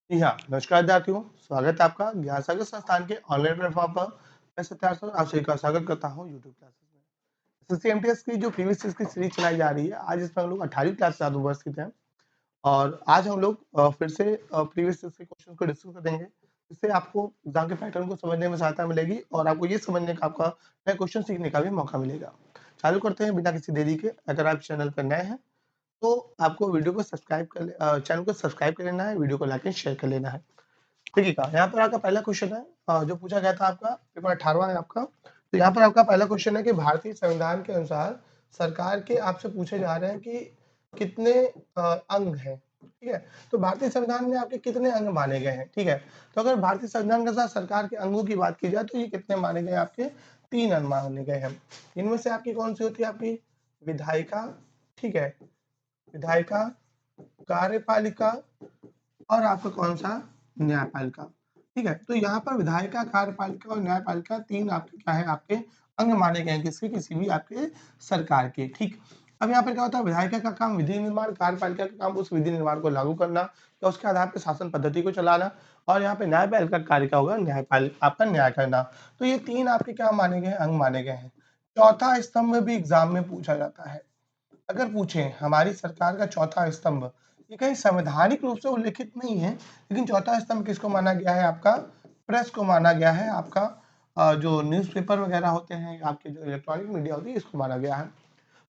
जी हाँ, नमस्कार विद्यार्थियों, स्वागत है आपका ज्ञान सागर संस्थान के ऑनलाइन प्लेटफॉर्म पर। मैं सत्यार्थ सर आप सभी का स्वागत करता हूँ यूट्यूब क्लासेस में। एसएससी एमटीएस की जो प्रीवियस ईयर की सीरीज चलाई जा रही है, आज इसमें हम लोग 18वीं क्लास चालू वर्ष की थे और आज हम लोग फिर से प्रीवियस ईयर के क्वेश्चन को डिस्कस करेंगे, जिससे आपको एग्जाम के पैटर्न को समझने में सहायता मिलेगी और आपको ये समझने का आपका नए क्वेश्चन सीखने का भी मौका मिलेगा। चालू करते हैं बिना किसी देरी के। अगर आप चैनल पर नए हैं तो आपको वीडियो को चैनल को सब्सक्राइब कर लेना है, वीडियो को लाइक एंड शेयर कर लेना है। देखिए यहाँ पर आपका पहला क्वेश्चन है जो पूछा गया था आपका पेपर 18वां है आपका। तो यहाँ पर आपका पहला क्वेश्चन है कि भारतीय संविधान के अनुसार सरकार के आपसे पूछे जा रहे हैं कि कितने अंग हैं। ठीक है, तो भारतीय संविधान में आपके कितने अंग माने गए हैं। ठीक है, तो अगर भारतीय संविधान के साथ सरकार के अंगों की बात की जाए तो ये कितने माने गए आपके 3 अंग माने गए हैं। इनमें से आपकी कौन सी होती है आपकी विधायिका, ठीक है, विधायिका, कार्यपालिका और आपका कौन सा न्यायपालिका। ठीक है, तो यहाँ पर विधायिका, कार्यपालिका और न्यायपालिका 3 आपके क्या है आपके अंग माने गए हैं किसके, किसी भी आपके सरकार के। ठीक, अब यहाँ पर क्या होता है, विधायिका का काम विधि निर्माण, कार्यपालिका का काम उस विधि निर्माण को लागू करना या उसके आधार पर शासन पद्धति को चलाना, और यहाँ पे न्यायपालिका का कार्य क्या होगा, आपका न्याय करना। तो ये 3 आपके क्या माने गए, अंग माने गए हैं। चौथा स्तंभ भी एग्जाम में पूछा जाता है। अगर पूछें हमारी सरकार का चौथा स्तंभ, ये कहीं संवैधानिक रूप से उल्लिखित नहीं है, लेकिन चौथा स्तंभ किसको माना गया है, आपका प्रेस को माना गया है। आपका जो न्यूज़पेपर वगैरह होते हैं, आपके जो इलेक्ट्रॉनिक मीडिया होती है, इसको माना गया है।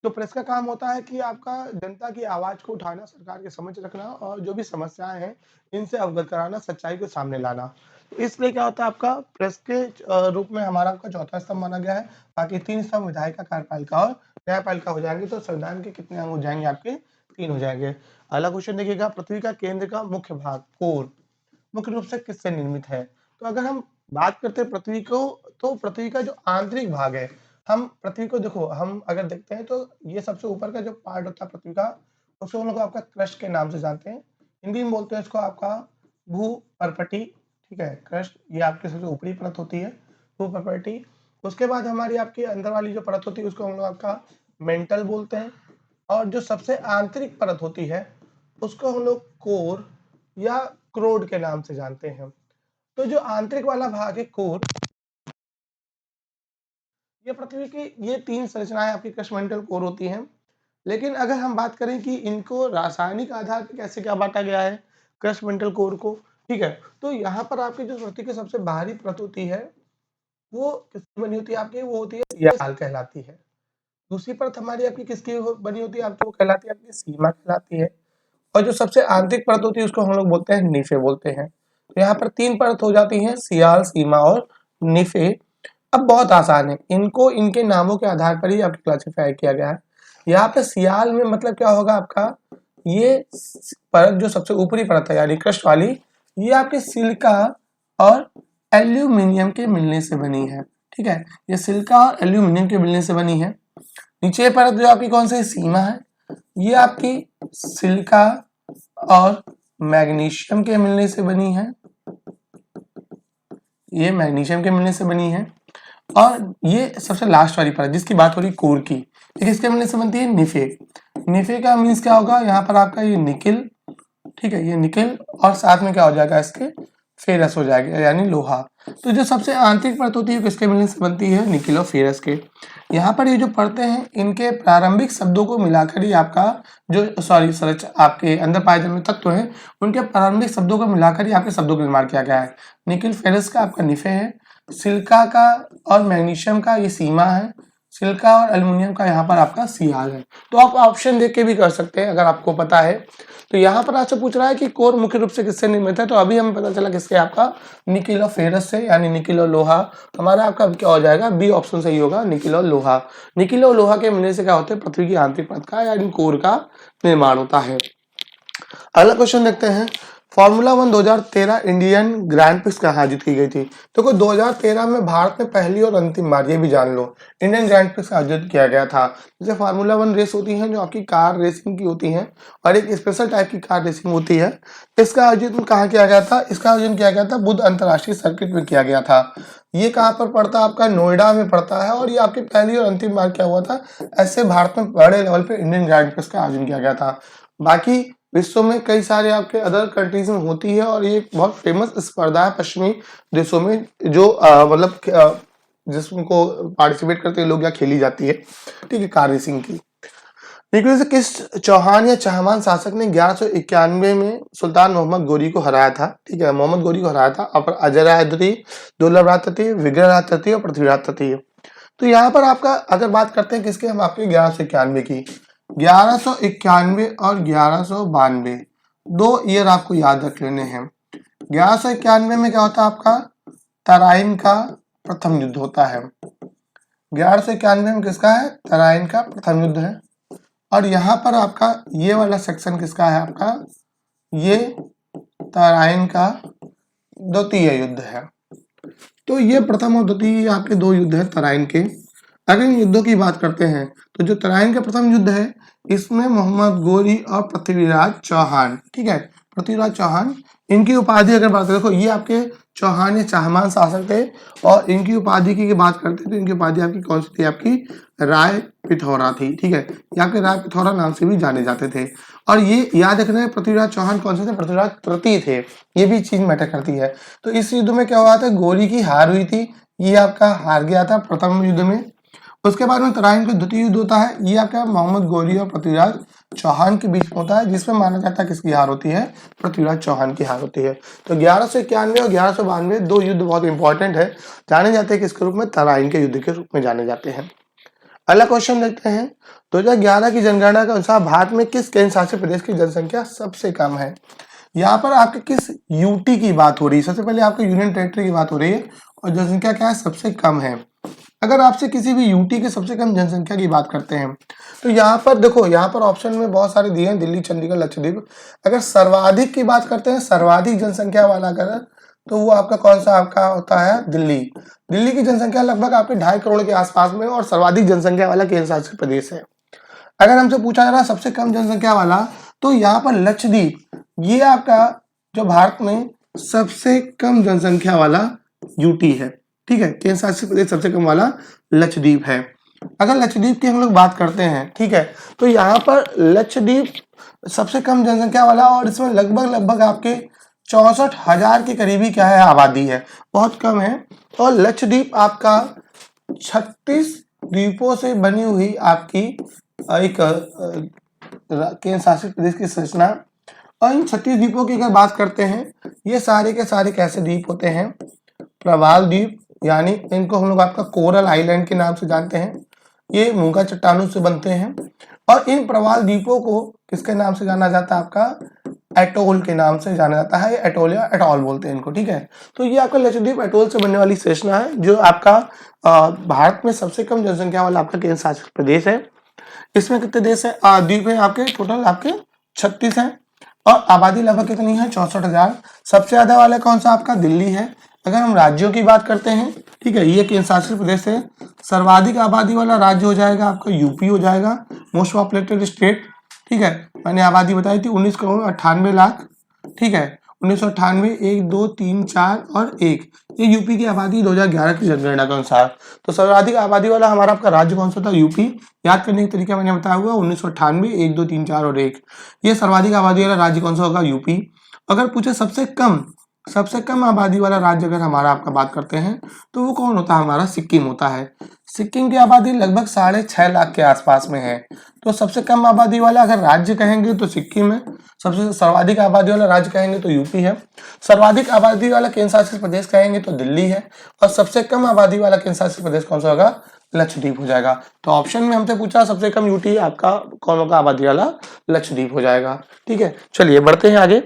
तो प्रेस का काम होता है कि आपका जनता की आवाज को उठाना, सरकार के समक्ष रखना और जो भी समस्याएं हैं इनसे अवगत कराना, सच्चाई को सामने लाना। तो इसलिए क्या होता है आपका प्रेस के रूप में हमारा आपका चौथा स्तंभ माना गया है। बाकी 3 स्तंभ विधायिका, कार्यपालिका और न्यायपालिका हो जाएंगे। तो संविधान के कितने अंग हो जाएंगे आपके, 3 हो जाएंगे। अगला क्वेश्चन देखिएगा, पृथ्वी का केंद्र का मुख्य भाग कोर मुख्य रूप से किससे निर्मित है। तो अगर हम बात करते हैं पृथ्वी को, तो पृथ्वी का जो आंतरिक भाग है, हम पृथ्वी को देखो, हम अगर देखते हैं तो ये सबसे ऊपर का जो पार्ट होता है पृथ्वी का, उसको हम लोग आपका क्रस्ट के नाम से जानते हैं। हिंदी में बोलते हैं इसको आपका भू परपटी। ठीक है, क्रस्ट ये आपकी सबसे ऊपरी परत होती है, भू परपटी। उसके बाद हमारी आपकी अंदर वाली जो परत होती है उसको हम लोग आपका मेंटल बोलते हैं, और जो सबसे आंतरिक परत होती है उसको हम लोग कोर या क्रोड के नाम से जानते हैं। तो जो आंतरिक वाला भाग है कोर, ये पृथ्वी की ये 3 संरचनाएं आपकी क्रस्टमेंटल कोर होती हैं। लेकिन अगर हम बात करें कि इनको रासायनिक आधार पर कैसे क्या बांटा गया है क्रस्टमेंटल कोर को, ठीक है, तो यहाँ पर आपकी जो पृथ्वी की सबसे बाहरी परत होती है वो किसकी बनी होती है आपकी, वो होती है सियाल कहलाती है। दूसरी परत हमारी आपकी किसकी बनी होती है आपकी, वो कहलाती है आपकी सीमा कहलाती है। और जो सबसे आंतरिक परत होती है उसको हम लोग बोलते हैं निफे बोलते हैं। तो यहाँ पर 3 परत हो जाती हैं, सियाल, सीमा और निफे। अब बहुत आसान है, इनको इनके नामों के आधार पर ही आपको क्लासिफाई किया गया है। यहाँ पे सियाल में मतलब क्या होगा आपका, ये परत जो सबसे ऊपरी परत है यानी क्रस्ट वाली, ये आपके सिलिका और एल्यूमिनियम के मिलने से बनी है। ठीक है, ये सिलिका और एल्यूमिनियम के मिलने से बनी है। नीचे परत जो आपकी कौन सी सीमा है, ये आपकी सिलिका और मैग्नीशियम के मिलने से बनी है, ये मैग्नीशियम के मिलने से बनी है। और ये सबसे लास्ट वाली परत जिसकी बात हो रही कोर की, ये किसके मिलने से बनती है, निफे। निफे का मीन्स क्या होगा, यहाँ पर आपका ये निकिल, ठीक है, ये निकिल और साथ में क्या हो जाएगा इसके फेरस हो जाएगा यानी लोहा। तो जो सबसे आंतरिक परत होती है किसके मिलने से बनती है, निकिल और फेरस के। यहाँ पर ये जो परतें हैं इनके प्रारंभिक शब्दों को मिलाकर ही आपका जो सरच आपके अंदर पाए जाने तत्व हैं उनके प्रारंभिक शब्दों को मिलाकर ही आपके शब्दों का निर्माण किया गया है। निकिल फेरस का आपका निफे है, सिलिका का और मैग्नीशियम का ये सीमा है, सिलिका और एल्युमिनियम का यहाँ पर आपका सियाल है। तो आप ऑप्शन देख के भी कर सकते हैं अगर आपको पता है। तो यहाँ पर आपसे पूछ रहा है कि कोर मुख्य रूप से किससे निर्मित है, तो अभी हमें पता चला किसके, आपका निकिल और फेरस से यानी निकिल और लोहा। हमारा आपका क्या हो जाएगा, बी ऑप्शन सही होगा, निकिल और लोहा। निकिल और लोहा के मिलने से क्या होता है, पृथ्वी की आंतरिक परत का यानी कोर का निर्माण होता है। अगला क्वेश्चन देखते हैं, फार्मूला 1 2013 इंडियन ग्रैंड प्रिक्स कहाँ आयोजित की गई थी। तो 2013 में भारत में पहली और अंतिम बार, ये भी जान लो, इंडियन ग्रैंड प्रिक्स आयोजित किया गया था। जैसे फार्मूला 1 रेस होती है जो आपकी कार रेसिंग की होती है और एक स्पेशल टाइप की कार रेसिंग होती है। इसका आयोजन कहाँ किया गया था, इसका आयोजन किया गया था बुद्ध अंतरराष्ट्रीय सर्किट में किया गया था। ये कहाँ पर पड़ता है, आपका नोएडा में पड़ता है। और ये आपकी पहली और अंतिम बार क्या हुआ था, ऐसे भारत में बड़े लेवल पे इंडियन ग्रैंड प्रिक्स का आयोजन किया गया था। बाकी विश्व में कई सारे आपके अदर कंट्रीज में होती है और ये एक बहुत फेमस स्पर्धा है पश्चिमी देशों में, जो मतलब जिसको पार्टिसिपेट करते हैं लोग या खेली जाती है, ठीक है, कार रेसिंग की। निकले से किस चौहान या चाहमान शासक ने 1191 में सुल्तान मोहम्मद गोरी को हराया था, ठीक है, मोहम्मद गोरी को हराया था। और अजय तृतीय, दुर्लभ तृतीय, विग्रह तृतीय और पृथ्वीराज तृतीय। तो यहाँ पर आपका अगर बात करते हैं किसके, हम आपके 1191 की, 1191 और 1192 दो ईयर आपको याद रख लेने हैं। 1191 में क्या होता है आपका, तराइन का प्रथम युद्ध होता है। 1191 में किसका है, तराइन का प्रथम युद्ध है। और यहाँ पर आपका ये वाला सेक्शन किसका है आपका, ये तराइन का द्वितीय युद्ध है। तो ये प्रथम और द्वितीय आपके दो युद्ध है तराइन के। अगर इन युद्धों की बात करते हैं तो जो तराइन का प्रथम युद्ध है इसमें मोहम्मद गोरी और पृथ्वीराज चौहान, ठीक है, पृथ्वीराज चौहान, इनकी उपाधि अगर बात करें, देखो ये आपके चौहान या चाहमान शासक थे और इनकी उपाधि की बात करते हैं तो इनकी उपाधि आपकी कौन सी थी, आपकी राय पिथौरा थी, ठीक है, ये आपके राय पिथौरा नाम से भी जाने जाते थे। और ये याद रखना है पृथ्वीराज चौहान कौन से थे, पृथ्वीराज तृतीय थे, ये भी चीज मैटर करती है। तो इस युद्ध में क्या हुआ था, गोरी की हार हुई थी, ये आपका हार गया था प्रथम युद्ध में। उसके बाद में तराइन का द्वितीय युद्ध होता है, ये आपका मोहम्मद गोरी और पृथ्वीराज चौहान के बीच में होता है, जिसमें माना जाता है किसकी हार होती है, पृथ्वीराज चौहान की हार होती है। तो 1191 और 1192 दो युद्ध बहुत इंपॉर्टेंट है, जाने जाते हैं किसके रूप में, तराइन के युद्ध के रूप में जाने जाते हैं। अगला क्वेश्चन देखते हैं, 2011 की जनगणना के अनुसार भारत में किस केंद्र शासित प्रदेश की जनसंख्या सबसे कम है। यहाँ पर आपके किस यूटी की बात हो रही है, सबसे पहले आपके यूनियन टेरिटरी की बात हो रही है और जनसंख्या क्या है, सबसे कम है। अगर आपसे किसी भी यूटी के सबसे कम जनसंख्या की बात करते हैं तो यहाँ पर देखो, यहाँ पर ऑप्शन में बहुत सारे दिए हैं, दिल्ली, चंडीगढ़, लक्षद्वीप। अगर सर्वाधिक की बात करते हैं, सर्वाधिक जनसंख्या वाला अगर, तो वो आपका कौन सा आपका होता है, दिल्ली। दिल्ली की जनसंख्या लगभग आपके 2.5 करोड़ के आसपास में और सर्वाधिक जनसंख्या वाला केंद्र शासित प्रदेश है। अगर हमसे पूछा जा रहा है सबसे कम जनसंख्या वाला, तो यहाँ पर लक्षद्वीप, ये आपका जो भारत में सबसे कम जनसंख्या वाला यूटी है, ठीक है, केंद्र शासित प्रदेश सबसे कम वाला लक्षद्वीप है। अगर लक्षद्वीप की हम लोग बात करते हैं, ठीक है, तो यहाँ पर लक्षद्वीप सबसे कम जनसंख्या वाला और इसमें लगभग आपके 64,000 के करीबी क्या है, आबादी है, बहुत कम है। और लक्षद्वीप आपका 36 द्वीपों से बनी हुई आपकी एक केंद्र शासित प्रदेश की संरचना। और इन 36 द्वीपों की अगर बात करते हैं, ये सारे के सारे कैसे द्वीप होते हैं, प्रवाल द्वीप, यानी इनको हम लोग आपका कोरल आइलैंड के नाम से जानते हैं, ये मूंगा चट्टानों से बनते हैं। और इन प्रवाल द्वीपों को किसके नाम से जाना जाता है, आपका एटोल के नाम से जाना जाता है, एटोल या एटॉल बोलते हैं इनको, ठीक है। तो ये आपका लक्षद्वीप एटोल से बनने वाली संरचना है, जो आपका भारत में सबसे कम जनसंख्या वाला आपका केंद्र शासित प्रदेश है। इसमें कितने देश है, द्वीप है आपके, टोटल आपके 36 है और आबादी लगभग कितनी है, 64,000। सबसे ज्यादा वाला कौन सा आपका, दिल्ली है। अगर हम राज्यों की बात करते हैं, ठीक है, ये केंद्र शासित प्रदेश है, सर्वाधिक आबादी वाला राज्य हो जाएगा आपका यूपी हो जाएगा, मोस्ट पॉपुलेटेड स्टेट, ठीक है। मैंने आबादी बताई थी 19 करोड़ 98 लाख, ठीक है, 1998, 1, 2, 3, 4 और 1, ये यूपी की आबादी 2011 की जनगणना के अनुसार। तो सर्वाधिक आबादी वाला हमारा आपका राज्य कौन सा था, यूपी। याद करने का तरीका मैंने बताया हुआ 1998, 1, 2, 3, 4 और 1, ये सर्वाधिक आबादी वाला राज्य कौन सा होगा, यूपी। अगर पूछे सबसे कम आबादी वाला राज्य अगर हमारा आपका बात करते हैं तो वो कौन होता है, हमारा सिक्किम होता है। सिक्किम की आबादी लगभग 6.5 लाख के आसपास में है। तो सबसे कम आबादी वाला अगर राज्य कहेंगे तो सिक्किम है, सबसे सर्वाधिक आबादी वाला राज्य कहेंगे तो यूपी है, सर्वाधिक आबादी वाला केंद्र शासित प्रदेश कहेंगे तो दिल्ली है, और सबसे कम आबादी वाला केंद्र शासित प्रदेश कौन सा होगा, लक्षद्वीप हो जाएगा। तो ऑप्शन में हमसे पूछा सबसे कम यूटी आपका कौन होगा, आबादी वाला लक्षद्वीप हो जाएगा, ठीक है। चलिए बढ़ते हैं आगे।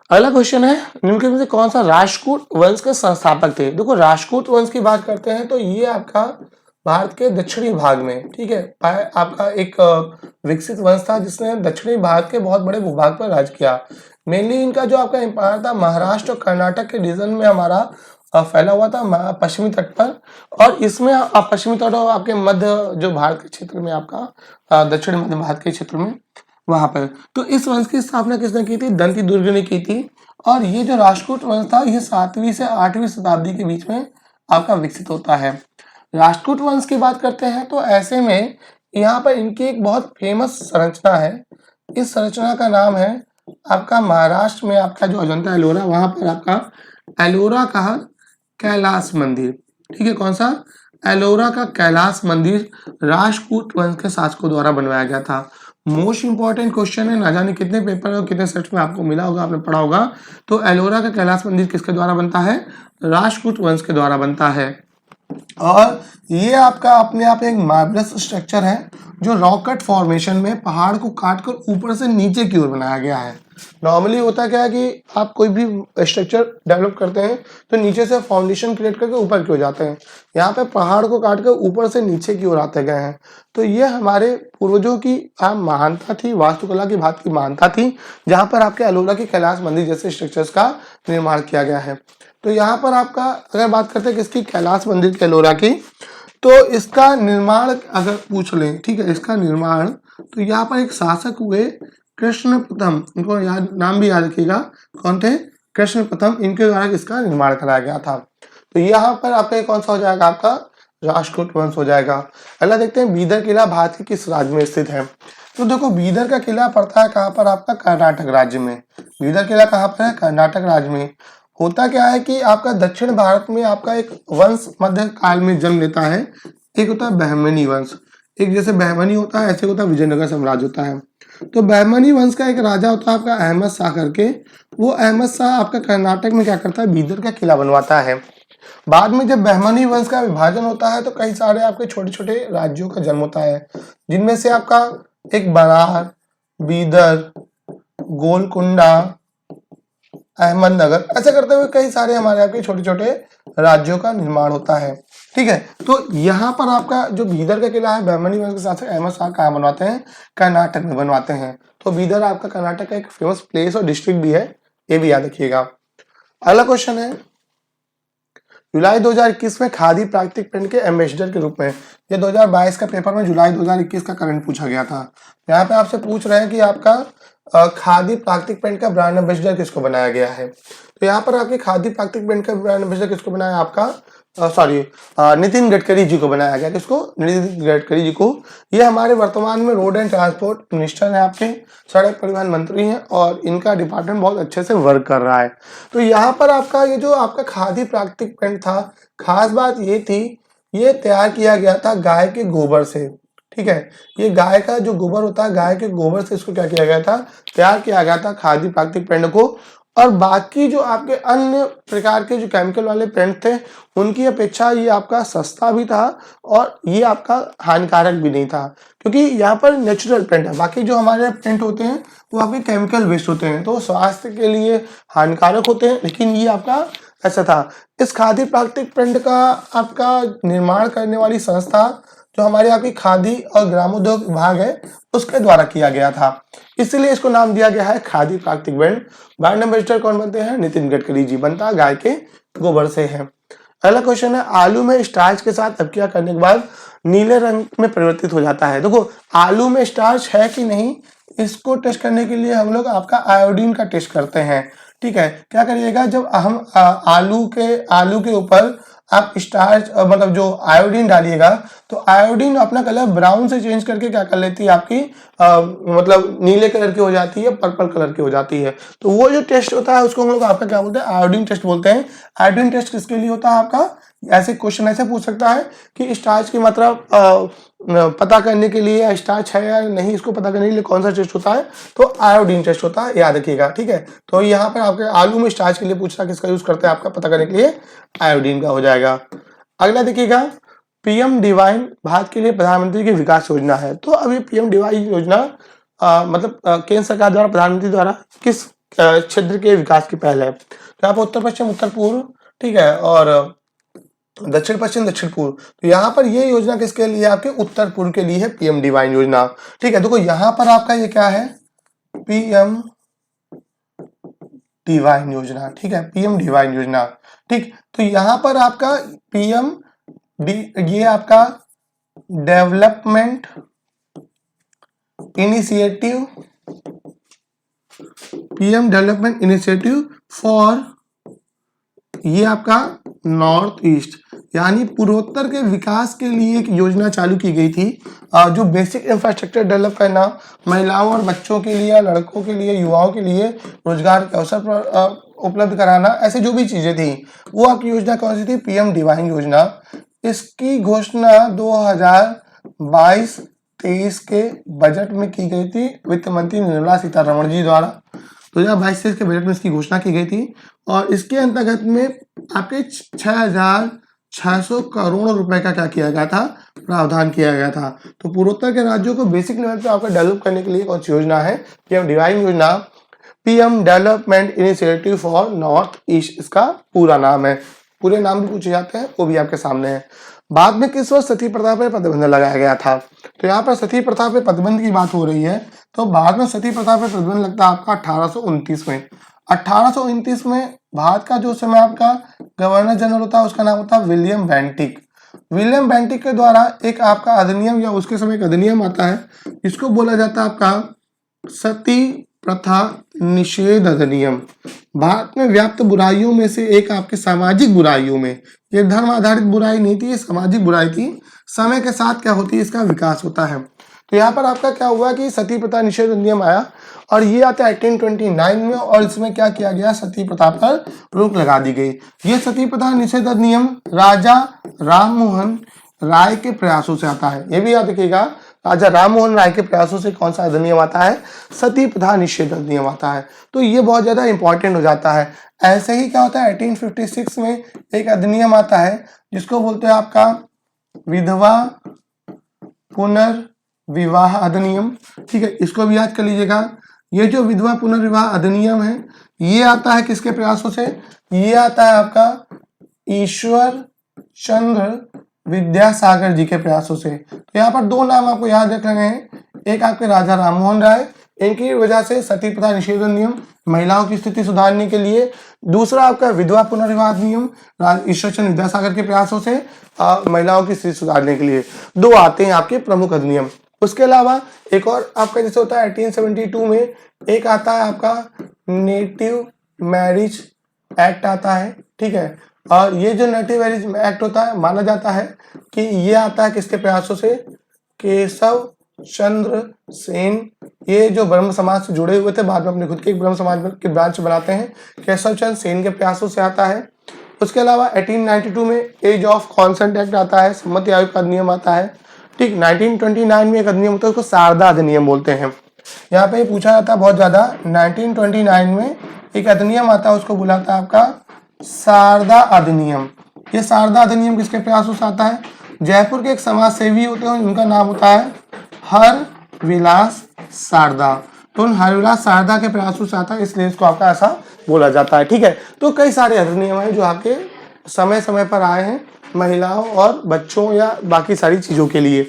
अगला क्वेश्चन है, निम्नलिखित में से कौन सा राष्ट्रकूट वंश के संस्थापक थे। देखो राष्ट्रकूट वंश की बात करते हैं तो ये आपका भारत के दक्षिणी भाग में, ठीक है, आपका एक विकसित वंश था जिसने दक्षिणी भारत के बहुत बड़े भूभाग पर राज किया। मेनली इनका जो आपका एम्पायर था महाराष्ट्र और कर्नाटक के रीजन में हमारा फैला हुआ था पश्चिमी तट पर, और इसमें पश्चिमी तट और आपके मध्य जो भारत के क्षेत्र में आपका दक्षिण मध्य भारत के क्षेत्र में वहां पर। तो इस वंश की स्थापना किसने की थी, दंती दुर्ग ने की थी। और ये जो राष्ट्रकूट वंश था ये 7वीं से 8वीं शताब्दी के बीच में आपका विकसित होता है। राष्ट्रकूट वंश की बात करते हैं तो ऐसे में यहाँ पर इनकी एक बहुत फेमस संरचना है इस संरचना का नाम है आपका महाराष्ट्र में आपका जो अजंता एलोरा, वहां पर आपका एलोरा का कैलाश मंदिर, ठीक है, कौन सा, एलोरा का कैलाश मंदिर राष्ट्रकूट वंश के शासकों द्वारा बनवाया गया था। मोस्ट इंपॉर्टेंट क्वेश्चन है, ना जाने कितने पेपर और कितने सेट में आपको मिला होगा, आपने पढ़ा होगा। तो एलोरा का कैलाश मंदिर किसके द्वारा बनता है, राष्ट्रकूट वंश के द्वारा बनता है। और ये आपका अपने आप एक मार्बलस स्ट्रक्चर है जो रॉकेट फॉर्मेशन में पहाड़ को काटकर ऊपर से नीचे की ओर बनाया गया है। नॉर्मली होता क्या है कि आप कोई भी स्ट्रक्चर डेवलप करते हैं तो नीचे से फाउंडेशन क्रिएट करके ऊपर की ओर जाते हैं, यहाँ पे पहाड़ को काटकर ऊपर से नीचे की ओर आते गए हैं। तो ये हमारे पूर्वजों की महानता थी, वास्तुकला की बात की महानता थी, जहाँ पर आपके एलोरा की कैलाश मंदिर जैसे स्ट्रक्चर्स का निर्माण किया गया है। तो यहाँ पर आपका अगर बात करते हैं किसकी, कैलाश मंदिर के एलोरा की, तो इसका निर्माण अगर पूछ लें, ठीक है, इसका निर्माण, तो यहाँ पर एक शासक हुए कृष्ण प्रथम, इनको याद, नाम भी याद रखिएगा, कौन थे, कृष्ण प्रथम, इनके द्वारा इसका निर्माण कराया गया था। तो यहाँ पर आपका कौन सा हो जाएगा, आपका राष्ट्रकूट वंश हो जाएगा। अगला देखते हैं, बीदर किला भारत के किस राज्य में स्थित है। तो देखो बीदर का किला पड़ता है कहाँ पर, आपका कर्नाटक राज्य में। बीदर किला कहाँ पर है, कर्नाटक राज्य में। होता क्या है कि आपका दक्षिण भारत में आपका एक वंश मध्य काल में जन्म लेता है, एक होता है बहमनी वंश, एक जैसे बहमनी होता है ऐसे होता है विजयनगर साम्राज्य होता है। तो बहमनी वंश का एक राजा होता है आपका अहमद शाह करके, वो अहमद शाह आपका कर्नाटक में क्या करता है, बीदर का किला बनवाता है। बाद में जब बहमनी वंश का विभाजन होता है तो कई सारे आपके छोटे छोटे राज्यों का जन्म होता है, जिनमें से आपका एक बरार, बीदर, गोलकुंडा, अहमदनगर, ऐसा करते हुए कई सारे हमारे आपके छोटे छोटे राज्यों का निर्माण होता है। ठीक है, तो यहाँ पर आपका जो बीदर का किला है बहमनी वंश के साथ अहमद शाह कहाँ बनवाते हैं, कर्नाटक में बनवाते हैं। तो बीदर आपका कर्नाटक का एक फेमस प्लेस और डिस्ट्रिक्ट भी है, ये भी याद रखिएगा। अगला क्वेश्चन है, जुलाई 2021 में खादी प्राकृतिक पेंट के एम्बेसडर के रूप में, ये 2022 का पेपर में जुलाई 2021 का करंट पूछा गया था। यहाँ पे आपसे पूछ रहे हैं कि आपका खादी प्राकृतिक पेंट का ब्रांड एम्बेसडर किसको बनाया गया है। तो यहाँ पर आपके खादी प्राकृतिक पेंट का ब्रांड एम्बेसडर किसको बनाया, आपका सॉरी नितिन गडकरी जी को बनाया गया। किसको, नितिन गडकरी जी को। ये हमारे वर्तमान में रोड एंड ट्रांसपोर्ट मिनिस्टर हैं, आपके सड़क परिवहन मंत्री हैं, और इनका डिपार्टमेंट बहुत अच्छे से वर्क कर रहा है। तो यहाँ पर आपका ये जो आपका खादी प्राकृतिक पेंट था, खास बात ये थी, ये तैयार किया गया था गाय के गोबर से। ठीक है, ये गाय का जो गोबर होता है, गाय के गोबर से इसको क्या किया गया था, तैयार किया गया था खादी प्राकृतिक पेंट को। और बाकी जो आपके अन्य प्रकार के जो केमिकल वाले पेंट थे उनकी अपेक्षा ये आपका सस्ता भी था और ये आपका हानिकारक भी नहीं था, क्योंकि यहाँ पर नेचुरल पेंट है। बाकी जो हमारे पेंट होते हैं वो आपके केमिकल बेस्ड होते हैं, तो स्वास्थ्य के लिए हानिकारक होते हैं, लेकिन ये आपका ऐसा था। इस खादी प्राकृतिक पेंट का आपका निर्माण करने वाली संस्था जो हमारे आपकी खादी और ग्रामोद्योग विभाग है उसके द्वारा किया गया था, इसलिए इसको नाम दिया गया है खादी प्राकृतिक पेंट। ब्रांड एम्बेसडर कौन बनते हैं, नितिन गडकरी जी, बनता गाय के गोबर से है। अगला क्वेश्चन है, आलू में स्टार्च के साथ अबकिया करने के बाद नीले रंग में परिवर्तित हो जाता है। देखो आलू में स्टार्च है कि नहीं, इसको टेस्ट करने के लिए हम लोग आपका आयोडीन का टेस्ट करते हैं। ठीक है, क्या करिएगा, जब हम आलू के ऊपर आप स्टार्च मतलब जो आयोडीन डालिएगा तो आयोडीन अपना कलर ब्राउन से चेंज करके क्या कर लेती है, आपकी मतलब नीले कलर की हो जाती है, पर्पल कलर की हो जाती है। तो वो जो टेस्ट होता है उसको हम लोग आपका क्या बोलते हैं, आयोडीन टेस्ट बोलते हैं। आयोडीन टेस्ट किसके लिए होता है आपका, ऐसे क्वेश्चन ऐसे पूछ सकता है कि स्टार्च की मात्रा पता करने के लिए, स्टार्च है या नहीं इसको पता करने के लिए कौन सा टेस्ट होता है, तो आयोडीन टेस्ट होता है, याद रखिएगा। ठीक है, तो यहाँ पर आपके आलू में स्टार्च के लिए पूछ रहा है किसका यूज करते हैं, आपका पता करने के लिए आयोडीन का हो जाएगा। अगला देखिएगा, पीएम डिवाइन भारत के लिए प्रधानमंत्री की विकास योजना है। तो अभी पीएम डिवाइन योजना मतलब केंद्र सरकार द्वारा प्रधानमंत्री द्वारा किस क्षेत्र के विकास की पहल है। तो यहाँ पर उत्तर पश्चिम, उत्तर पूर्व, ठीक है, और दक्षिण पश्चिम, दक्षिण पूर्व। तो यहाँ पर ये योजना किसके लिए, आपके उत्तर पूर्व के लिए है पीएम डिवाइन योजना। ठीक है, देखो यहाँ पर आपका ये क्या है, पीएम डिवाइन योजना। ठीक है, पीएम डिवाइन योजना। ठीक, तो यहाँ पर आपका पीएम ये आपका development initiative, PM development initiative for ये आपका नॉर्थ ईस्ट यानी पूर्वोत्तर के विकास के लिए एक योजना चालू की गई थी, जो बेसिक इंफ्रास्ट्रक्चर डेवलप करना, महिलाओं और बच्चों के लिए, लड़कों के लिए, युवाओं के लिए रोजगार के अवसर उपलब्ध कराना, ऐसे जो भी चीजें थी, वो आपकी योजना कौन सी थी? पीएम डिवाइन योजना। इसकी घोषणा 2022-23 के बजट में की गई थी वित्त मंत्री निर्मला सीतारमण जी द्वारा। 2022-23 के बजट में इसकी घोषणा की गई थी और इसके अंतर्गत में आपके 6,600 करोड़ रुपए का क्या किया गया था? प्रावधान किया गया था। तो पूर्वोत्तर के राज्यों को बेसिक लेवल पे आपका डेवलप करने के लिए कौन सी योजना है? पीएम डिवाइन योजना, PM development initiative for north east इसका पूरा नाम है। पूरे नाम भी पूछे जाते हैं, वो भी आपके सामने है। बाद में किस वर्ष सती प्रथा पर प्रतिबंध लगाया गया था? तो यहाँ पर सती प्रथा पे प्रतिबंध की बात हो रही है, तो बाद में सती प्रथा पे प्रतिबंध लगता है आपका 1829 में। 1829 में भारत का जो समय आपका गवर्नर जनरल होता है उसका नाम होता है विलियम बेंटिक। विलियम बेंटिक के द्वारा एक आपका अधिनियम या उसके समय एक अधिनियम आता है, इसको बोला जाता है आपका सती प्रथा निषेध अधिनियम। भारत में व्याप्त बुराइयों में से एक आपके सामाजिक बुराइयों में, ये धर्म आधारित बुराई नहीं थी, ये सामाजिक बुराई थी। समय के साथ क्या होती है? इसका विकास होता है। तो यहाँ पर आपका क्या हुआ कि सती प्रथा निषेध अधिनियम आया और ये आता है 1829 में और इसमें क्या किया गया? सती प्रथा पर रोक लगा दी गई। ये सती प्रथा निषेध अधिनियम राजा राममोहन राय के प्रयासों से आता है। ये भी याद रखिएगा, राजा राममोहन राय के प्रयासों से कौन सा अधिनियम आता है? सती प्रथा निषेध अधिनियम आता है। तो ये बहुत ज्यादा इंपॉर्टेंट हो जाता है। ऐसे ही क्या होता है 1856 में एक अधिनियम आता है जिसको बोलते हैं आपका विधवा पुनर्विवाह अधिनियम। ठीक है, इसको भी याद कर लीजिएगा। ये जो विधवा पुनर्विवाह अधिनियम है ये आता है किसके प्रयासों से? ये आता है आपका ईश्वर चंद्र विद्यासागर जी के प्रयासों से। तो यहाँ पर दो नाम आपको याद रखने हैं, एक आपके राजा राममोहन राय, इनकी वजह से सती प्रथा निषेध अधिनियम महिलाओं की स्थिति सुधारने के लिए, दूसरा आपका विधवा पुनर्विवाह अधिनियम ईश्वर चंद्र विद्यासागर के प्रयासों से महिलाओं की स्थिति सुधारने के लिए। दो आते हैं आपके प्रमुख अधिनियम। उसके अलावा एक और आपका जैसे होता है 1872 में एक आता है आपका नेटिव मैरिज एक्ट आता है। ठीक है, और ये जो नेटिव मैरिज एक्ट होता है माना जाता है कि ये आता है किसके प्रयासों से? केशव चंद्र सेन। ये जो ब्रह्म समाज से जुड़े हुए थे, बाद में अपने खुद के एक ब्रह्म समाज के ब्रांच बनाते हैं, केशव चंद्र सेन के प्रयासों से आता है। उसके अलावा 1892 में एज ऑफ कॉन्सेंट एक्ट आता है, सम्मति आयोग का अधिनियम आता है। ठीक, 1929 में एक अधिनियम होता है, उसको शारदा अधिनियम बोलते हैं। यहाँ पे पूछा जाता है बहुत ज्यादा, 1929 में एक अधिनियम आता है, उसको बुलाता है आपका शारदा अधिनियम। ये शारदा अधिनियम किसके प्रयासों से आता है? जयपुर के एक समाज सेवी होते हैं, उनका नाम होता है हर विलास शारदा। तो उन हरविलास शारदा के प्रयासों से आता है, इसलिए इसको आपका ऐसा बोला जाता है। ठीक है, तो कई सारे अधिनियम हैं जो आपके समय समय पर आए हैं महिलाओं और बच्चों या बाकी सारी चीजों के लिए।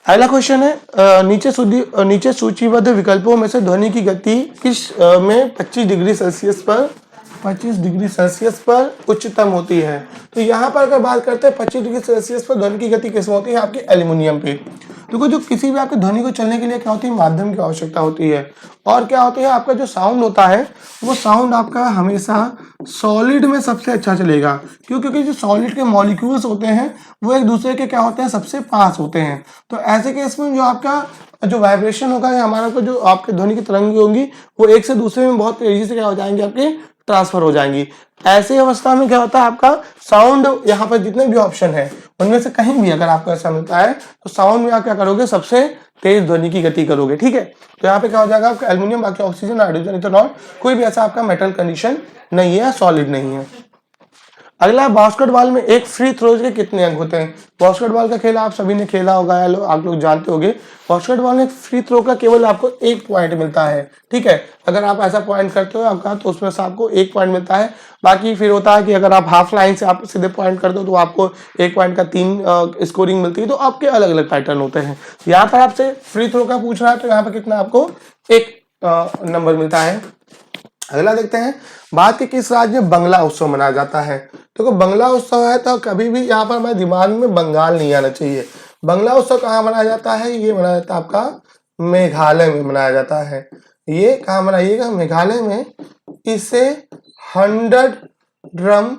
अगला क्वेश्चन है नीचे सूचीबद्ध विकल्पों में से ध्वनि की गति किस में 25 डिग्री सेल्सियस पर उच्चतम होती है? तो यहाँ पर अगर बात करते हैं 25 डिग्री सेल्सियस पर ध्वनि की गति किस में होती है? आपके एल्युमिनियम पे। तो जो किसी भी आपके ध्वनि को चलने के लिए क्या होती है? माध्यम की आवश्यकता होती है। और क्या होती है आपका जो साउंड होता है वो साउंड आपका हमेशा सॉलिड में सबसे अच्छा चलेगा। क्यों? क्योंकि जो सॉलिड के मॉलिक्यूल्स होते हैं वो एक दूसरे के क्या होते हैं? सबसे पास होते हैं। तो ऐसे केस में जो आपका जो वाइब्रेशन होगा या हमारा को जो आपके ध्वनि की तरंगे होंगी वो एक से दूसरे में बहुत तेजी से क्या हो जाएंगे? आपके ट्रांसफर हो जाएंगी। ऐसी अवस्था में क्या होता है आपका साउंड, यहाँ पर जितने भी ऑप्शन है उनमें से कहीं भी अगर आपको ऐसा मिलता है तो साउंड में आप क्या करोगे? सबसे तेज ध्वनि की गति करोगे। ठीक है, तो यहाँ पे क्या हो जाएगा आपका एल्युमिनियम, बाकी ऑक्सीजन, हाइड्रोजन, इथेनॉल, कोई भी ऐसा आपका मेटल कंडीशन नहीं है, सॉलिड नहीं है। अगला बास्केटबॉल में एक फ्री थ्रो के कितने अंक होते हैं? बास्केटबॉल का खेल आप सभी ने खेला होगा या आप लोग जानते होंगे। बास्केटबॉल में फ्री थ्रो का केवल आपको 1 पॉइंट मिलता है। ठीक है, अगर आप ऐसा पॉइंट करते हो आपका तो उसमें से आपको 1 पॉइंट मिलता है। बाकी फिर होता है कि अगर आप हाफ लाइन से आप सीधे पॉइंट करते हो तो आपको 1 पॉइंट का 3 स्कोरिंग मिलती है। तो आपके अलग अलग पैटर्न होते हैं। यहाँ पर आपसे फ्री थ्रो का पूछ रहा है तो यहाँ पर कितना आपको 1 नंबर मिलता है। अगला देखते हैं, भारत के किस राज्य में बंगला उत्सव मनाया जाता है? तो बंगला उत्सव है तो कभी भी यहाँ पर हमारे दिमाग में बंगाल नहीं आना चाहिए। बंगला उत्सव कहाँ मनाया जाता है? ये मनाया जाता है आपका मेघालय में मनाया जाता है। ये कहाँ मनाइएगा? मेघालय में। इसे 100 ड्रम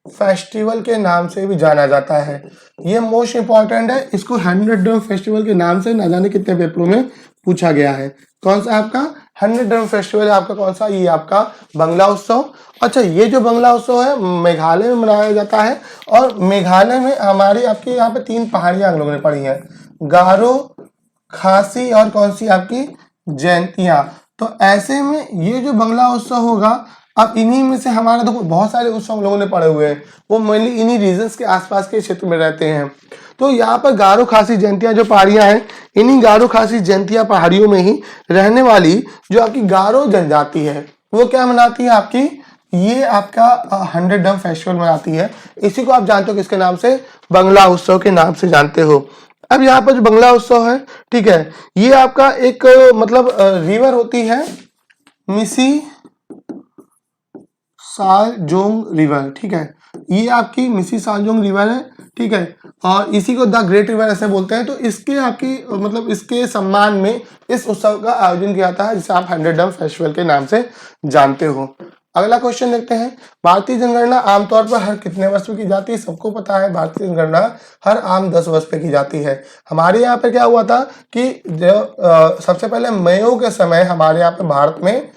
फेस्टिवल के नाम से भी जाना जाता है। ये मोस्ट इंपॉर्टेंट है, इसको 100 ड्रम फेस्टिवल के नाम से ना जाने कितने पेपरों में पूछा गया है। कौन सा आपका 100 ड्रम फेस्टिवल है आपका कौन सा? ये आपका बंगला उत्सव। अच्छा, ये जो बंगला उत्सव है मेघालय में मनाया जाता है, और मेघालय में हमारी आपकी यहाँ पे 3 पहाड़ियां हम लोगों ने पढ़ी हैं, गारो, खासी और कौन सी आपकी जयंतियां। तो ऐसे में ये जो बंगला उत्सव होगा, अब इन्हीं में से हमारा देखो बहुत सारे उत्सव हम लोगों ने पढ़े हुए हैं, वो मेनली इन्हीं रीजन्स के आसपास के क्षेत्र में रहते हैं। तो यहाँ पर गारो खासी जयंतियां जो पहाड़ियां हैं, इन्हीं गारो खासी जयंतियां पहाड़ियों में ही रहने वाली जो आपकी गारो जनजाति है, वो क्या मनाती है आपकी? ये आपका 100 ड्रम फेस्टिवल मनाती है। इसी को आप जानते हो किसके नाम से? बंगला उत्सव के नाम से जानते हो। अब यहाँ पर जो बंगला उत्सव है, ठीक है, ये आपका एक मतलब रिवर होती है, मिसी सालजोंग रिवर, ठीक है, ये आपकी मिसी सालजोंग रिवर है, ठीक है, और इसी को द ग्रेट रिवर ऐसे बोलते हैं। तो इसके आपकी मतलब इसके सम्मान में इस उत्सव का आयोजन किया जाता है, जिसे आप 100 ड्रम फेस्टिवल के नाम से जानते हो। अगला क्वेश्चन देखते हैं, भारतीय जनगणना आमतौर पर हर कितने वर्ष में की जाती है? सबको पता है भारतीय जनगणना हर आम 10 वर्ष पे की जाती है। हमारे यहाँ पे क्या हुआ था कि जो सबसे पहले मयो के समय हमारे यहाँ पे भारत में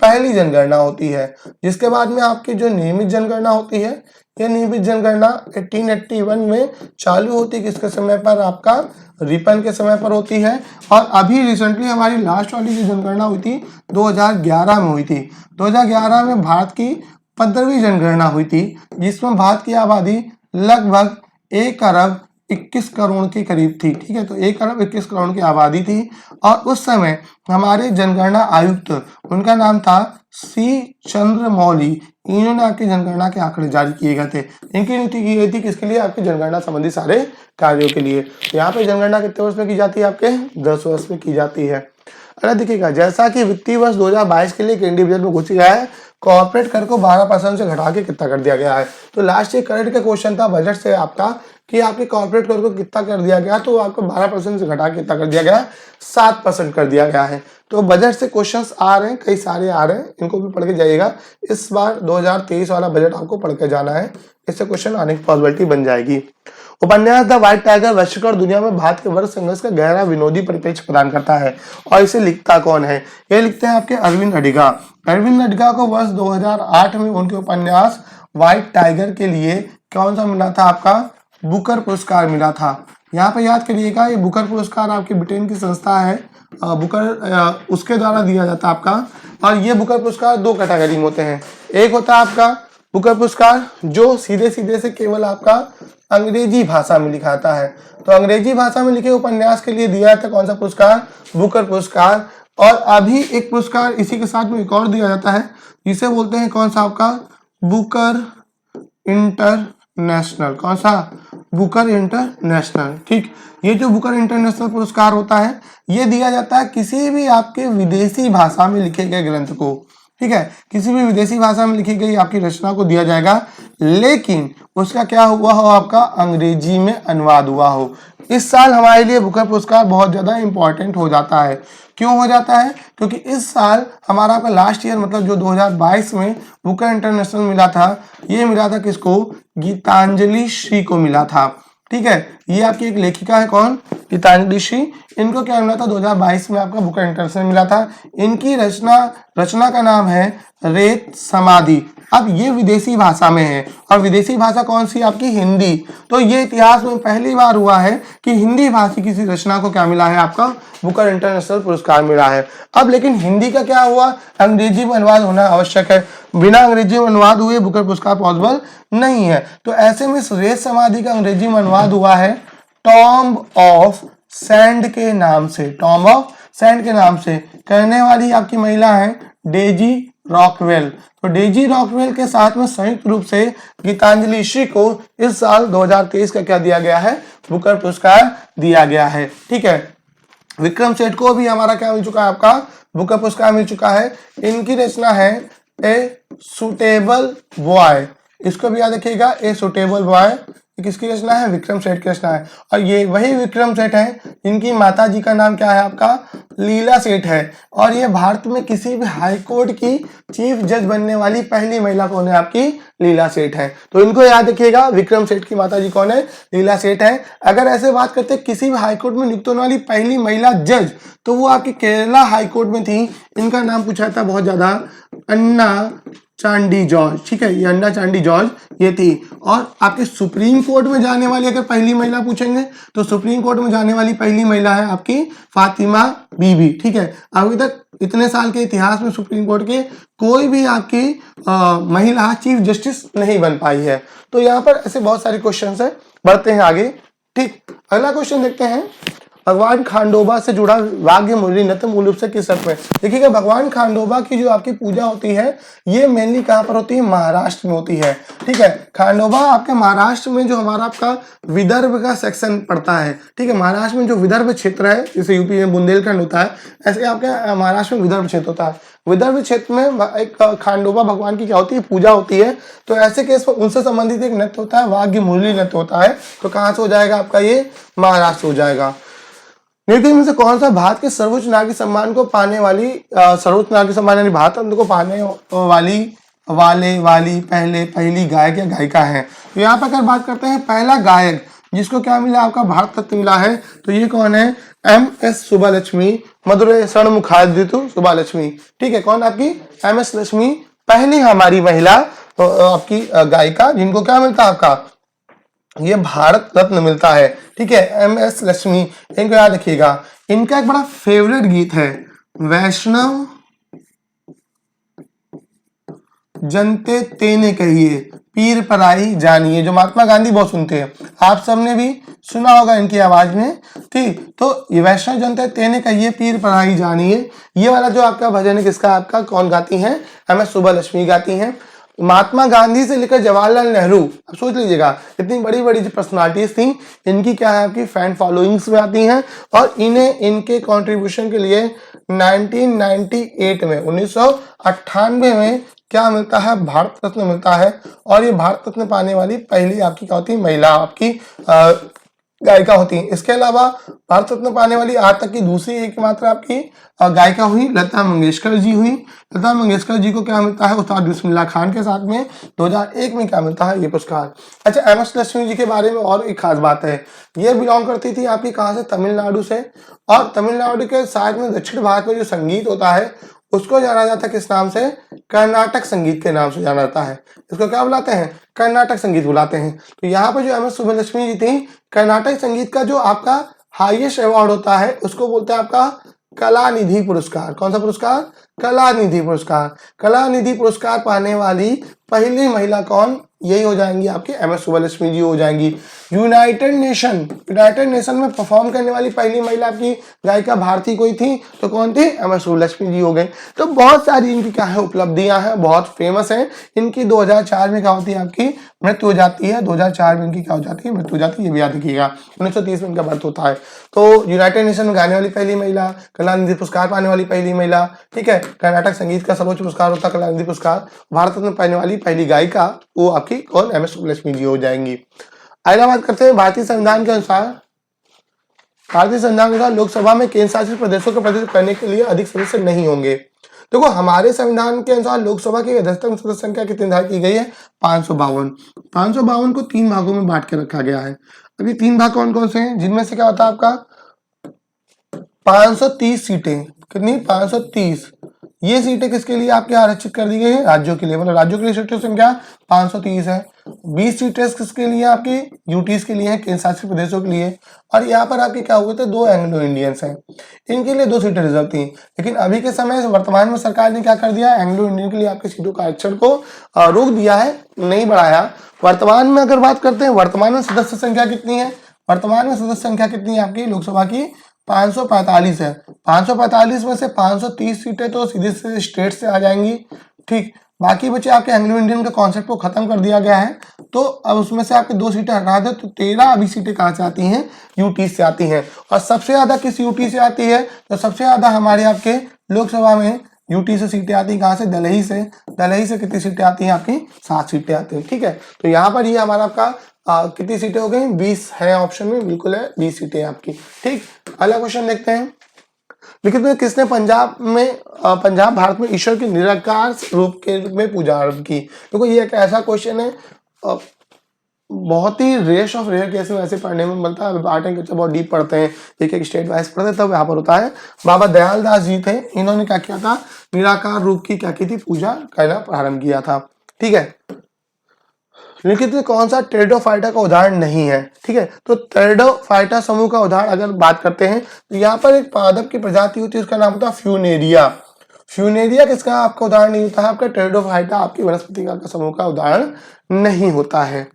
पहली जनगणना होती है, जिसके बाद में आपकी जो नियमित जनगणना होती है, ये नियमित जनगणना 1881 में चालू होती है। किसके समय पर? आपका रिपन के समय पर होती है। और अभी रिसेंटली हमारी लास्ट वाली जो जनगणना हुई थी 2011 में हुई थी। 2011 में भारत की 15वीं जनगणना हुई थी, जिसमें भारत की आबादी लगभग 1 अरब 21 करोड़ के करीब थी, ठीक है। तो 1 अरब 21 करोड़ की आबादी थी, और उस समय हमारे जनगणना आयुक्त, उनका नाम था सी चंद्रमौली। इन्होंने आपकी जनगणना के आंकड़े जारी किए गए थे। इनकी नीति की गई थी किसके लिए? आपकी जनगणना संबंधी सारे कार्यों के लिए। तो यहाँ पे जनगणना कितने वर्ष में की जाती है? आपके 10 वर्ष में की जाती है। अरे देखिएगा, जैसा कि वित्तीय वर्ष 2022 के लिए केंद्रीय बजट में घोषित गया है, कॉर्पोरेट कर को 12% से घटा के कितना कर दिया गया है? तो लास्ट ईयर करंट का क्वेश्चन था बजट से आपका कि आपके कॉर्पोरेट कर को कितना कर दिया गया, तो आपको 12% से घटा के कितना कर दिया गया? 7% कर दिया गया है। तो बजट से क्वेश्चंस आ रहे हैं, कई सारे आ रहे हैं, इनको भी पढ़ के जाइएगा। इस बार 2023 वाला बजट आपको पढ़ के जाना है, इससे क्वेश्चन आने की पॉसिबिलिटी बन जाएगी। उपन्यास द व्हाइट टाइगर वैश्वीकरण दुनिया में भारत के वर्ग संघर्ष का गहरा विनोदी परिप्रेक्ष्य प्रदान करता है, और इसे लिखता कौन है? ये लिखते हैं आपके अरविंद अडिगा। अरविंद अडिगा को वर्ष 2008 में उनके उपन्यास व्हाइट टाइगर के लिए कौन सा मिला था? आपका बुकर पुरस्कार मिला था। यहाँ पे याद करिएगा, ये बुकर पुरस्कार आपकी ब्रिटेन की संस्था है, बुकर उसके द्वारा दिया जाता है आपका। और ये बुकर पुरस्कार 2 कैटेगरी में होते हैं। एक होता है आपका बुकर पुरस्कार जो सीधे सीधे से केवल आपका अंग्रेजी भाषा में लिखा आता है। तो अंग्रेजी भाषा में लिखे उपन्यास के लिए दिया जाता है कौन सा पुरस्कार? बुकर पुरस्कार। और अभी एक पुरस्कार इसी के साथ में एक और दिया जाता है, जिसे बोलते हैं कौन सा? आपका बुकर इंटरनेशनल। कौन सा? बुकर इंटरनेशनल, ठीक। ये जो बुकर इंटरनेशनल पुरस्कार होता है, ये दिया जाता है किसी भी आपके विदेशी भाषा में लिखे गए ग्रंथ को, ठीक है। किसी भी विदेशी भाषा में लिखी गई आपकी रचना को दिया जाएगा, लेकिन उसका क्या हुआ हो? आपका अंग्रेजी में अनुवाद हुआ हो। इस साल हमारे लिए बुकर पुरस्कार बहुत ज्यादा इंपॉर्टेंट हो जाता है। क्यों हो जाता है? क्योंकि इस साल हमारा आपका लास्ट ईयर मतलब जो 2022 में बुकर इंटरनेशनल मिला था, ये मिला था किसको? गीतांजलि श्री को मिला था, ठीक है। ये आपकी एक लेखिका है, कौन? गीतांजलि श्री। इनको क्या मिला था? 2022 में आपका बुकर इंटरनेशनल मिला था। इनकी रचना का नाम है रेत समाधि। अब ये विदेशी भाषा में है, और विदेशी भाषा कौन सी? आपकी हिंदी। तो ये इतिहास में पहली बार हुआ है कि हिंदी भाषी किसी रचना को क्या मिला है? आपका बुकर इंटरनेशनल पुरस्कार मिला है। अब लेकिन हिंदी का क्या हुआ? अंग्रेजी में अनुवाद होना आवश्यक है, बिना अंग्रेजी में अनुवाद हुए बुकर पुरस्कार पॉसिबल नहीं है। तो ऐसे में रेत समाधि का अंग्रेजी में अनुवाद हुआ है टॉम्ब ऑफ सैंड के नाम से। टॉम्ब ऑफ सैंड के नाम से करने वाली आपकी महिला है डेजी रॉकवेल। तो डेजी रॉकवेल के साथ में संयुक्त रूप से गीतांजलि श्री को इस साल 2023 का क्या दिया गया है? बुकर पुरस्कार दिया गया है, ठीक है। विक्रम सेठ को भी हमारा क्या मिल चुका है? आपका बुकर पुरस्कार मिल चुका है। इनकी रचना है ए सुटेबल बॉय, इसको भी याद रखिएगा, ए सुटेबल बॉय किसकी रचना है, विक्रम सेठ की रचना है। और ये वही विक्रम सेठ है इनकी माता जी का नाम क्या है आपका, लीला सेठ है। और ये भारत में किसी भी हाई कोर्ट की चीफ जज बनने वाली पहली महिला कौन है, आपकी लीला सेठ है। तो इनको याद रखिएगा, विक्रम सेठ की माता जी कौन है, लीला सेठ है। अगर ऐसे बात करते हैं किसी भी हाई कोर्ट में नियुक्त होने वाली पहली महिला जज, तो वो आपकी केरला हाई कोर्ट में थी। इनका नाम पूछा था बहुत ज्यादा, अन्ना चांडी जॉर्ज, ठीक है, ये अन्ना चांडी जॉर्ज ये थी। और आपके सुप्रीम कोर्ट में जाने वाली अगर पहली महिला पूछेंगे तो सुप्रीम कोर्ट में जाने वाली पहली महिला है आपकी फातिमा बीबी, ठीक है। अभी तक इतने साल के इतिहास में सुप्रीम कोर्ट के कोई भी आपकी महिला चीफ जस्टिस नहीं बन पाई है। तो यहाँ पर ऐसे बहुत सारे क्वेश्चन है, बढ़ते हैं आगे। ठीक, अगला क्वेश्चन देखते हैं, भगवान खांडोबा से जुड़ा वाग्य मुरली नृत्य मूल रूप से किस अर्थ में। देखिएगा, भगवान खांडोबा की जो आपकी पूजा होती है ये मेनली कहाँ पर होती है, महाराष्ट्र में होती है, ठीक है। खांडोबा आपके महाराष्ट्र में जो हमारा आपका विदर्भ का सेक्शन पड़ता है, ठीक है। महाराष्ट्र में जो विदर्भ क्षेत्र है, जैसे यूपी में बुंदेलखंड होता है, ऐसे आपके महाराष्ट्र में विदर्भ क्षेत्र होता है। विदर्भ क्षेत्र में एक खांडोबा भगवान की क्या होती है, पूजा होती है। तो ऐसे केस पर उनसे संबंधित एक नृत्य होता है, वाग्य मुरली नृत्य होता है। तो कहाँ से हो जाएगा आपका, ये महाराष्ट्र हो जाएगा। नृत्य में से कौन सा भारत के सर्वोच्च नागरिक सम्मान को पाने वाली, सर्वोच्च नागरिक सम्मान यानी भारत रत्न को पाने वाली पहली गायक या गायिका है। तो यहाँ पर अगर बात करते हैं पहला गायक जिसको क्या मिला, आपका भारत रत्न मिला है, तो ये कौन है, MS सुब्बालक्ष्मी, मधुरै षण्मुखादितु सुब्बालक्ष्मी, ठीक है। कौन आपकी MS लक्ष्मी, पहली हमारी महिला आपकी गायिका जिनको क्या मिलता है, आपका ये भारत रत्न मिलता है, ठीक है, MS लक्ष्मी। इनको याद रखिएगा। इनका एक बड़ा फेवरेट गीत है, वैष्णव जनते तेने कहिए पीर पराई जानिए, जो महात्मा गांधी बहुत सुनते हैं, आप सबने भी सुना होगा इनकी आवाज में, ठीक। तो ये वैष्णव जनते तेने कहिए पीर पराई जानिए, ये वाला जो आपका भजन है किसका, आपका कौन गाती हैं, MS सुब्बालक्ष्मी गाती हैं। महात्मा गांधी से लेकर जवाहरलाल नेहरू, अब सोच लीजिएगा इतनी बड़ी बड़ी जो पर्सनालिटीज थी, इनकी क्या है, आपकी फैन फॉलोइंग्स में आती हैं। और इन्हें इनके कंट्रीब्यूशन के लिए 1998 में 1998 में क्या मिलता है, भारत रत्न मिलता है। और ये भारत रत्न पाने वाली पहली आपकी क्या होती है, महिला आपकी गायिका होती है। इसके अलावा भारत रत्न पाने वाली आज तक की दूसरी एकमात्र आपकी गायिका हुई लता मंगेशकर जी हुई। लता मंगेशकर जी को क्या मिलता है, उस्ताद बिस्मिल्लाह खान के साथ में 2001 में क्या मिलता है, ये पुरस्कार। अच्छा, MS लक्ष्मी जी के बारे में और एक खास बात है, ये बिलोंग करती थी आपकी कहाँ से, तमिलनाडु से। और तमिलनाडु के साथ में दक्षिण भारत में जो संगीत होता है उसको जाना जाता है किस नाम से, कर्नाटक संगीत के नाम से जाना जाता है। इसको क्या बुलाते हैं, कर्नाटक संगीत बुलाते हैं। तो यहाँ पर जो MS सुब्बालक्ष्मी जी थी, कर्नाटक संगीत का जो आपका हाईएस्ट अवार्ड होता है उसको बोलते हैं आपका कलानिधि पुरस्कार। कौन सा पुरस्कार, कलानिधि पुरस्कार। कलानिधि पुरस्कार पाने वाली पहली महिला कौन, यही हो जाएंगी आपकी MS सुब्बालक्ष्मी जी हो जाएंगी। यूनाइटेड नेशन में परफॉर्म करने वाली पहली महिला आपकी गायिका भारतीय कोई थी, तो कौन थी, MS सुब्बालक्ष्मी जी हो गई। तो बहुत सारी इनकी क्या है, उपलब्धियां हैं, बहुत फेमस हैं। इनकी 2004 में क्या होती है, आपकी मृत्यु हो जाती है। 2004 में इनकी क्या हो जाती है, मृत्यु हो जाती है, ये भी याद रखिएगा। 1930 में इनका बर्थ होता है। तो यूनाइटेड नेशन में गाने वाली पहली महिला, कलानिधि पुरस्कार पाने वाली पहली महिला, ठीक है। कर्नाटक संगीत का सर्वोच्च पुरस्कार होता है कलानिधि पुरस्कार। भारत रत्न पाने वाली पहली गायिका वो आपकी कौन, MS सुब्बालक्ष्मी जी हो जाएंगी। अगला बात करते हैं, भारतीय संविधान के अनुसार लोकसभा में केंद्र शासित प्रदेशों का प्रतिनिधित्व करने के लिए अधिक सदस्य नहीं होंगे। देखो, हमारे संविधान के अनुसार लोकसभा की अधिकतम सदस्य संख्या कितनी निर्धारित की गई है, 552। 552 को 3 भागों में बांट के रखा गया है। अभी 3 भाग कौन कौन से हैं, जिनमें से क्या होता है आपका 530 सीटें, कितनी, 530। ये सीटें किसके लिए आपके आरक्षित कर दी गई है, राज्यों के लिए, मतलब राज्यों के लिए सीटों की संख्या 530 है। 20 सीटें किसके लिए, आपकी यूटीज के लिए है, केंद्र शासित प्रदेशों के लिए। और यहाँ पर आपके क्या हुए थे, 2 एंग्लो इंडियंस हैं, इनके लिए 2 सीटें रिजर्व थी। लेकिन अभी के समय वर्तमान में सरकार ने क्या कर दिया, एंग्लो इंडियन के लिए आपकी सीटों का आरक्षण को रोक दिया है, नहीं बढ़ाया। वर्तमान में अगर बात करते हैं, वर्तमान में सदस्य संख्या कितनी है, वर्तमान में सदस्य संख्या कितनी है आपकी लोकसभा की, 545 है। 545 में से 530 सीटें तो सीधे सीधे स्टेट से आ जाएंगी, ठीक। बाकी बचे आपके एंग्लो इंडियन का कॉन्सेप्ट को खत्म कर दिया गया है। तो अब उसमें से आपके 2 सीटें हटा दे तो 13 अभी सीटें कहाँ से आती हैं, यूटी से आती हैं। और सबसे ज्यादा किस यूटी से आती है, तो सबसे ज्यादा हमारे आपके लोकसभा में यूटी से सीटें आती हैं कहाँ से, दलही से। दलही से कितनी सीटें आती हैं आपकी, 7 सीटें आती हैं, ठीक है। तो यहाँ पर ये हमारा आपका कितनी सीटें हो गई, 20 है ऑप्शन में, बिल्कुल है 20 सीटें आपकी, ठीक। अगला क्वेश्चन देखते हैं। लिखित में किसने पंजाब भारत में ईश्वर के निराकार रूप के रूप में पूजा आरंभ की। देखो ये एक ऐसा क्वेश्चन है, बहुत ही रेयर ऑफ रेयर केस में ऐसे पढ़ने में मिलता है। आर्ट एंड कल्चर बहुत डीप पढ़ते हैं, एक एक स्टेट वाइज पढ़ते हैं, तब यहाँ पर होता है। बाबा दयाल दास जी थे, इन्होंने क्या किया था, निराकार रूप की क्या की थी, पूजा करना प्रारंभ किया था, ठीक है। लिखित में कौन सा टेरिडोफाइटा का उदाहरण नहीं है, ठीक है। तो टेरिडोफाइटा समूह का उदाहरण अगर बात करते हैं तो यहाँ पर एक पादप की प्रजाति होती है, उसका नाम होता है फ्यूनेरिया। फ्यूनेरिया किसका आपका उदाहरण नहीं होता है, आपका टेरिडोफाइटा आपकी वनस्पति का समूह का उदाहरण नहीं होता है।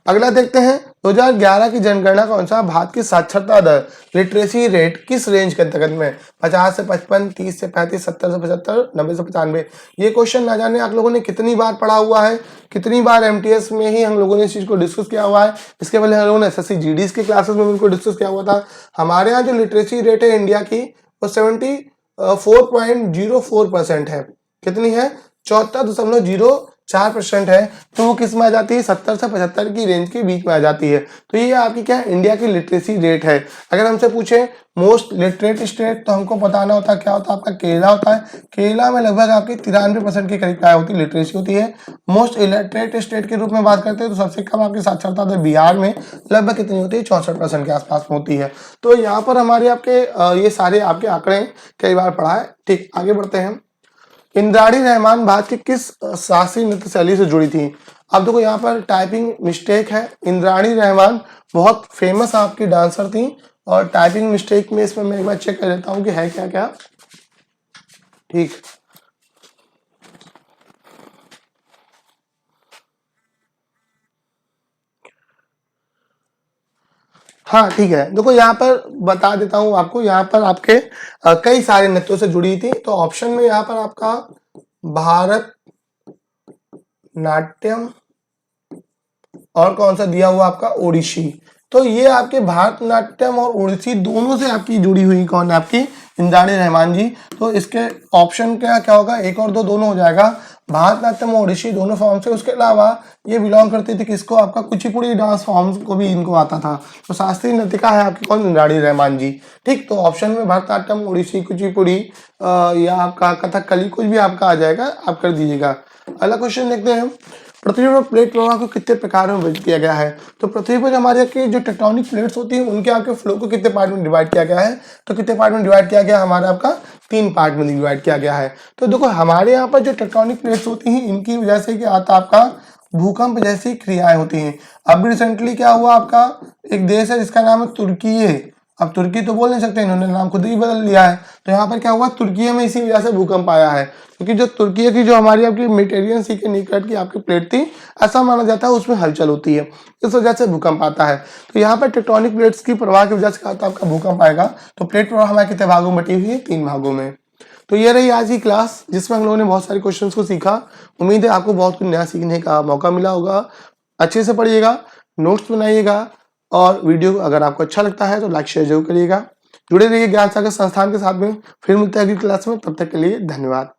अगला देखते हैं, 2011 की जनगणना के अनुसार भारत की साक्षरता दर, लिटरेसी रेट किस रेंज के अंतर्गत में, 50 से 55, 30 से 35, 70 से 75, 90 से 95। ये क्वेश्चन ना जाने आप लोगों ने कितनी बार पढ़ा हुआ है, कितनी बार एमटीएस में ही हम लोगों ने इस चीज को डिस्कस किया हुआ है। इसके पहले हम लोगों ने एसएससी जीडीएस के क्लासेस में उनको डिस्कस किया हुआ था। हमारे यहाँ जो लिटरेसी रेट है इंडिया की वो 74.04% है। कितनी है, 74.04% है। तो वो किस में आ जाती है, 70 से 75 की रेंज के बीच में आ जाती है। तो ये आपकी क्या है, इंडिया की लिटरेसी रेट है। अगर हमसे पूछे मोस्ट लिटरेट स्टेट, तो हमको बताना होता है क्या होता है, आपका केरला होता है। केरला में लगभग आपकी 93% के करीब क्या होती है, लिटरेसी होती है। मोस्ट इलिटरेट स्टेट के रूप में बात करते हैं तो सबसे कम आपकी साक्षरता दर बिहार में लगभग कितनी होती है, 64% के आसपास में होती है। तो यहाँ पर हमारे आपके ये सारे आपके आंकड़े कई बार पढ़ा है, ठीक। आगे बढ़ते हैं। इंद्राणी रहमान भारत की किस शास्त्रीय नृत्य शैली से जुड़ी थी। अब देखो यहाँ पर टाइपिंग मिस्टेक है। इंद्राणी रहमान बहुत फेमस आपकी डांसर थी, और टाइपिंग मिस्टेक में इसमें मैं एक बार चेक कर लेता हूँ कि है क्या क्या, ठीक। हाँ ठीक है, देखो यहाँ पर बता देता हूँ आपको, यहाँ पर आपके कई सारे नृत्यों से जुड़ी थी। तो ऑप्शन में यहाँ पर आपका भारत नाट्यम और कौन सा दिया हुआ आपका, ओडिसी। तो ये आपके भारतनाट्यम और ओडिसी दोनों से आपकी जुड़ी हुई कौन है, आपकी इंद्राणी रहमान जी। तो इसके ऑप्शन क्या क्या होगा, 1 और 2 दोनों हो जाएगा। भारतनाट्यम और ओडिसी दोनों फॉर्म से। उसके अलावा ये बिलोंग करती थी किसको, आपका कुचिपुड़ी डांस फॉर्म को भी इनको आता था। तो शास्त्रीय नृत्यिका है आपकी कौन, इंद्राणी रहमान जी, ठीक। तो ऑप्शन में भारतनाट्यम, ओडिसी, कुचिपुड़ी या आपका कथकली कुछ भी आपका आ जाएगा, आप कर दीजिएगा। अगला क्वेश्चन देखते हैं। पृथ्वी पर प्लेट प्रवाह को कितने प्रकार में विभाजित किया गया है। तो पृथ्वी पर हमारे के जो टेक्टोनिक प्लेट्स होती हैं उनके आपके फ्लो को कितने पार्ट में डिवाइड किया गया है। तो कितने पार्ट में डिवाइड किया गया, हमारा आपका 3 पार्ट में डिवाइड किया गया है। तो देखो हमारे यहाँ पर जो टेक्टोनिक प्लेट्स होती हैं इनकी वजह से क्या आता है, आपका भूकंप जैसी क्रियाएं होती हैं। अब रिसेंटली क्या हुआ, आपका एक देश है जिसका नाम है तुर्की है। अब तुर्की तो बोल नहीं सकते, इन्होंने नाम खुद ही बदल लिया है। तो यहाँ पर क्या हुआ, तुर्की में इसी वजह से भूकंप आया है, क्योंकि जो तुर्की की जो हमारी आपकी मेडिटेरियन सी के निकट की आपकी प्लेट थी, ऐसा माना जाता है उसमें हलचल होती है, इस वजह से भूकंप आता है। तो यहाँ पर टेक्टोनिक प्लेट्स की प्रवाह की वजह से क्या होता है, आपका भूकंप आएगा। तो प्लेट प्रवाह हमारे कितने भागों में बटी हुई है, 3 भागों में। तो ये रही आज की क्लास, जिसमें हम लोगों ने बहुत सारे क्वेश्चंस को सीखा। उम्मीद है आपको बहुत कुछ नया सीखने का मौका मिला होगा। अच्छे से पढ़िएगा, नोट्स बनाइएगा, और वीडियो अगर आपको अच्छा लगता है तो लाइक शेयर जरूर करिएगा। जुड़े रहिए ज्ञान सागर संस्थान के साथ में। फिर मिलते हैं अगली क्लास में, तब तक के लिए धन्यवाद।